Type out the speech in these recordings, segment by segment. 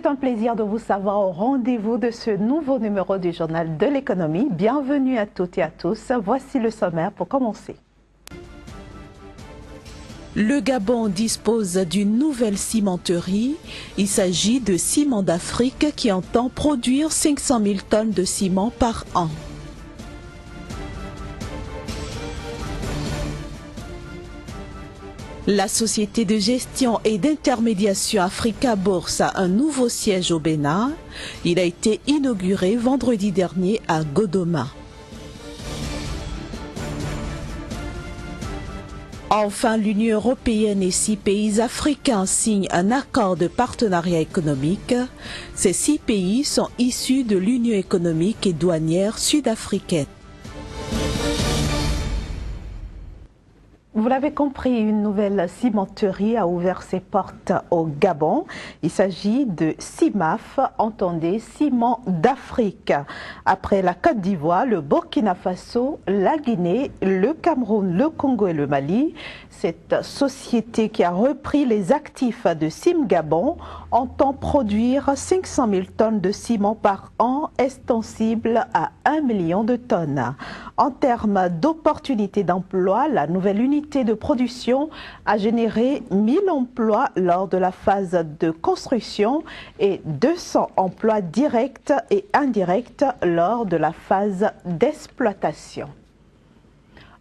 C'est un plaisir de vous savoir au rendez-vous de ce nouveau numéro du Journal de l'économie. Bienvenue à toutes et à tous. Voici le sommaire pour commencer. Le Gabon dispose d'une nouvelle cimenterie. Il s'agit de Ciment d'Afrique qui entend produire 500 000 tonnes de ciment par an. La société de gestion et d'intermédiation Africa Bourse a un nouveau siège au Bénin. Il a été inauguré vendredi dernier à Godoma. Enfin, l'Union européenne et 6 pays africains signent un accord de partenariat économique. Ces 6 pays sont issus de l'Union économique et douanière sud-africaine. Vous l'avez compris, une nouvelle cimenterie a ouvert ses portes au Gabon. Il s'agit de CIMAF, entendez, Ciment d'Afrique. Après la Côte d'Ivoire, le Burkina Faso, la Guinée, le Cameroun, le Congo et le Mali, cette société qui a repris les actifs de CIMGabon entend produire 500 000 tonnes de ciment par an, extensible à 1 million de tonnes. En termes d'opportunités d'emploi, la nouvelle unité de production a généré 1000 emplois lors de la phase de construction et 200 emplois directs et indirects lors de la phase d'exploitation.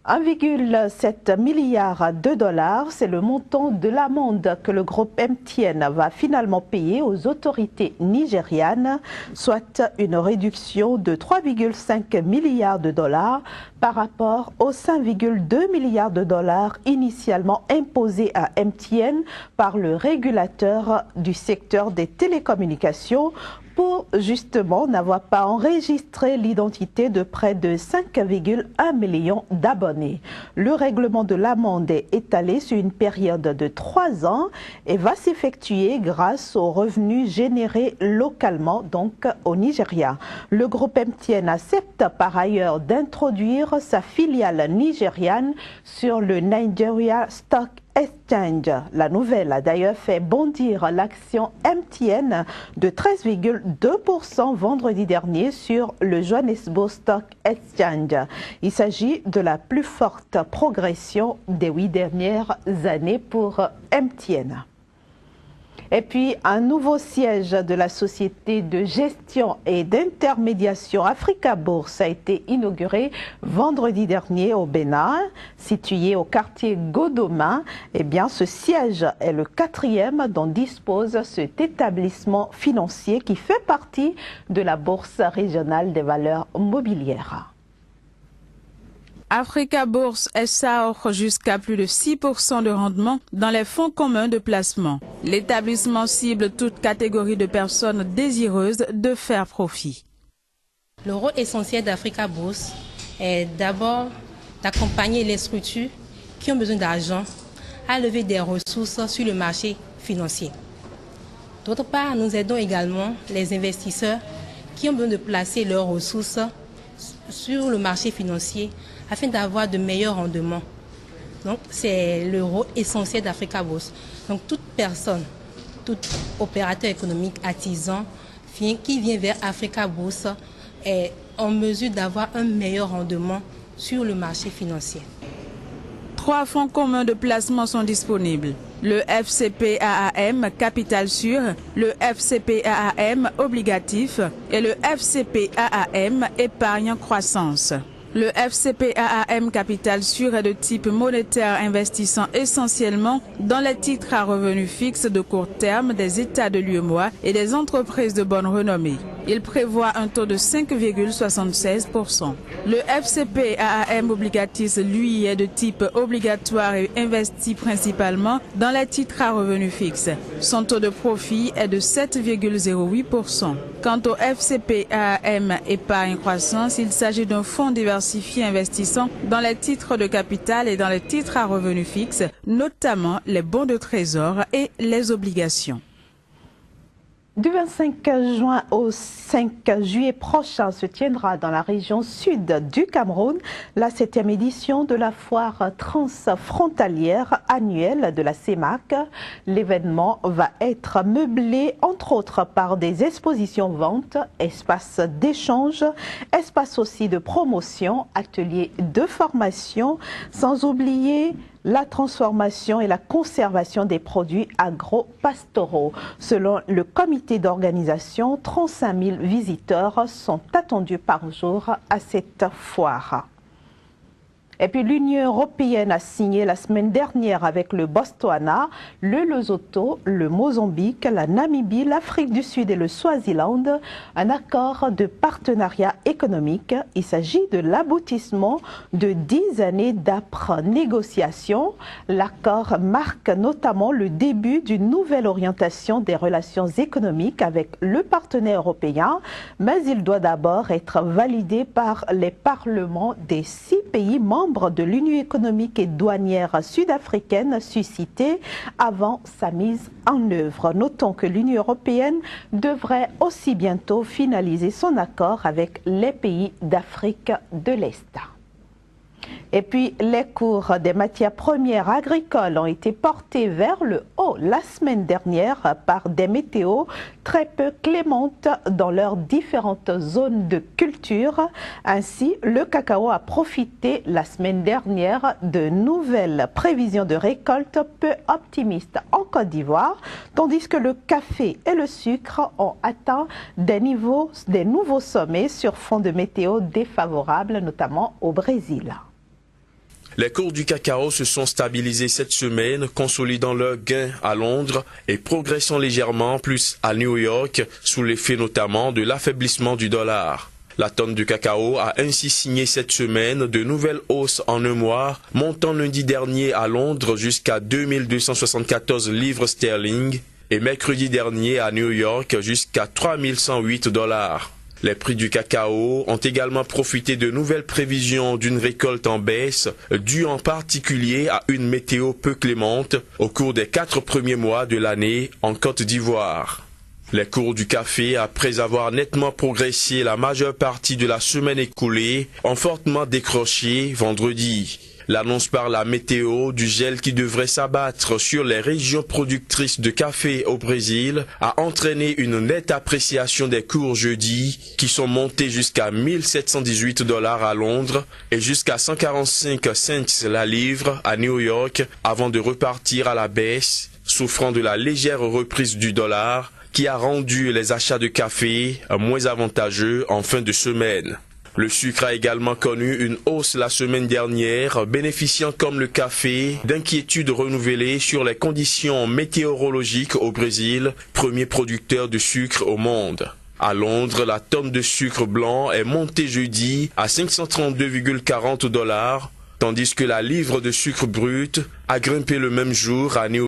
1,7 milliard de dollars, c'est le montant de l'amende que le groupe MTN va finalement payer aux autorités nigérianes, soit une réduction de 3,5 milliards de dollars par rapport aux 5,2 milliards de dollars initialement imposés à MTN par le régulateur du secteur des télécommunications pour justement n'avoir pas enregistré l'identité de près de 5,1 millions d'abonnés. Le règlement de l'amende est étalé sur une période de 3 ans et va s'effectuer grâce aux revenus générés localement, donc au Nigeria. Le groupe MTN accepte par ailleurs d'introduire sa filiale nigériane sur le Nigeria Stock Exchange. La nouvelle a d'ailleurs fait bondir l'action MTN de 13,2% vendredi dernier sur le Johannesburg Stock Exchange. Il s'agit de la plus forte progression des 8 dernières années pour MTN. Et puis, un nouveau siège de la société de gestion et d'intermédiation Africa Bourse a été inauguré vendredi dernier au Bénin, situé au quartier Godoma. Eh bien, ce siège est le 4e dont dispose cet établissement financier qui fait partie de la Bourse régionale des valeurs mobilières. Africa Bourse SA offre jusqu'à plus de 6% de rendement dans les fonds communs de placement. L'établissement cible toute catégorie de personnes désireuses de faire profit. Le rôle essentiel d'Africa Bourse est d'abord d'accompagner les structures qui ont besoin d'argent à lever des ressources sur le marché financier. D'autre part, nous aidons également les investisseurs qui ont besoin de placer leurs ressources sur le marché financier afin d'avoir de meilleurs rendements. Donc, c'est le rôle essentiel d'Africa Bourse. Donc, toute personne, tout opérateur économique, artisan, qui vient vers Africa Bourse est en mesure d'avoir un meilleur rendement sur le marché financier. 3 fonds communs de placement sont disponibles. Le FCPAAM Capital Sûr, le FCPAAM Obligatif et le FCPAAM Épargne Croissance. Le FCPAAM Capital Sûr est de type monétaire investissant essentiellement dans les titres à revenus fixes de court terme des États de l'UEMOA et des entreprises de bonne renommée. Il prévoit un taux de 5,76%. Le FCPAAM Obligatis, lui, est de type obligatoire et investit principalement dans les titres à revenus fixes. Son taux de profit est de 7,08%. Quant au FCPAAM Épargne Croissance, il s'agit d'un fonds diversifié investissant dans les titres de capital et dans les titres à revenus fixes, notamment les bons de trésor et les obligations. Du 25 juin au 5 juillet prochain se tiendra dans la région sud du Cameroun la 7e édition de la foire transfrontalière annuelle de la CEMAC. L'événement va être meublé entre autres par des expositions ventes, espaces d'échange, espaces aussi de promotion, ateliers de formation, sans oublier la transformation et la conservation des produits agro-pastoraux. Selon le comité d'organisation, 35 000 visiteurs sont attendus par jour à cette foire. Et puis l'Union européenne a signé la semaine dernière avec le Botswana, le Lesotho, le Mozambique, la Namibie, l'Afrique du Sud et le Swaziland un accord de partenariat économique. Il s'agit de l'aboutissement de 10 années d'âpres négociations. L'accord marque notamment le début d'une nouvelle orientation des relations économiques avec le partenaire européen, mais il doit d'abord être validé par les parlements des 6 pays membres de l'Union économique et douanière sud-africaine suscitée avant sa mise en œuvre. Notons que l'Union européenne devrait aussi bientôt finaliser son accord avec les pays d'Afrique de l'Est. Et puis, les cours des matières premières agricoles ont été portés vers le haut la semaine dernière par des météos très peu clémentes dans leurs différentes zones de culture. Ainsi, le cacao a profité la semaine dernière de nouvelles prévisions de récolte peu optimistes en Côte d'Ivoire, tandis que le café et le sucre ont atteint des nouveaux sommets sur fond de météo défavorables, notamment au Brésil. Les cours du cacao se sont stabilisés cette semaine, consolidant leurs gains à Londres et progressant légèrement plus à New York, sous l'effet notamment de l'affaiblissement du dollar. La tonne de cacao a ainsi signé cette semaine de nouvelles hausses en un mois, montant lundi dernier à Londres jusqu'à 2274 livres sterling et mercredi dernier à New York jusqu'à 3108 $. Les prix du cacao ont également profité de nouvelles prévisions d'une récolte en baisse, due en particulier à une météo peu clémente au cours des 4 premiers mois de l'année en Côte d'Ivoire. Les cours du café, après avoir nettement progressé la majeure partie de la semaine écoulée, ont fortement décroché vendredi. L'annonce par la météo du gel qui devrait s'abattre sur les régions productrices de café au Brésil a entraîné une nette appréciation des cours jeudi qui sont montés jusqu'à 1718 $ à Londres et jusqu'à 145 cents la livre à New York avant de repartir à la baisse, souffrant de la légère reprise du dollar qui a rendu les achats de café moins avantageux en fin de semaine. Le sucre a également connu une hausse la semaine dernière, bénéficiant comme le café d'inquiétudes renouvelées sur les conditions météorologiques au Brésil, premier producteur de sucre au monde. À Londres, la tonne de sucre blanc est montée jeudi à 532,40 $, tandis que la livre de sucre brut a grimpé le même jour à New